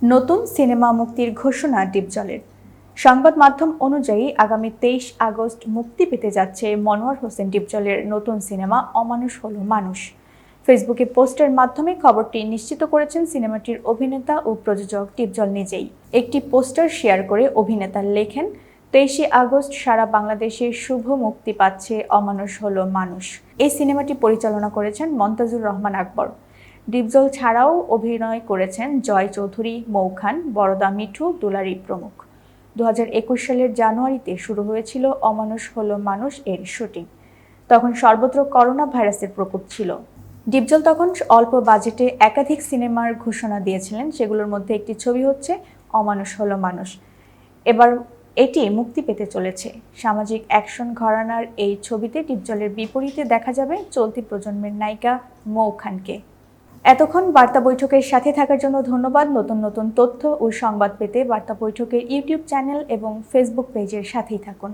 নতুন সিনেমা মুক্তির ঘোষণা ডিপজলের। সংবাদ মাধ্যম অনুযায়ী আগামী 23 আগস্ট মুক্তি পেতে যাচ্ছে মনোয়ার হোসেন ডিপজলের নতুন সিনেমা অমানুষ হলো মানুষ। ফেসবুকে পোস্টের মাধ্যমে খবরটি নিশ্চিত করেছেন সিনেমাটির অভিনেতা ও প্রযোজক ডিপজল নিজেই। একটি পোস্টার শেয়ার করে অভিনেতা লেখেন, 23 আগস্ট সারা বাংলাদেশে শুভ মুক্তি পাচ্ছে অমানুষ হলো মানুষ। এই সিনেমাটি পরিচালনা করেছেন মন্তাজুর রহমান আকবর। ডিপজল ছাড়াও অভিনয় করেছেন জয় চৌধুরী, মৌ খান, বরদা মিঠু, দুলারী প্রমুখ। 2021 সালের জানুয়ারিতে শুরু হয়েছিল অমানুষ হলো মানুষ এর শুটিং। তখন সর্বত্র করোনা ভাইরাসের প্রকোপ ছিল। ডিপজল তখন অল্প বাজেটে একাধিক সিনেমার ঘোষণা দিয়েছিলেন। সেগুলোর মধ্যে একটি ছবি হচ্ছে অমানুষ হলো মানুষ। এবার এটি মুক্তি পেতে চলেছে। সামাজিক অ্যাকশন ঘরানার এই ছবিতে ডিপজলের বিপরীতে দেখা যাবে চলতি প্রজন্মের নায়িকা মৌ খানকে। এতক্ষণ বার্তা বৈঠকের সাথে থাকার জন্য ধন্যবাদ। নতুন নতুন তথ্য ও সংবাদ পেতে বার্তা বৈঠকের ইউটিউব চ্যানেল এবং ফেসবুক পেজের সাথেই থাকুন।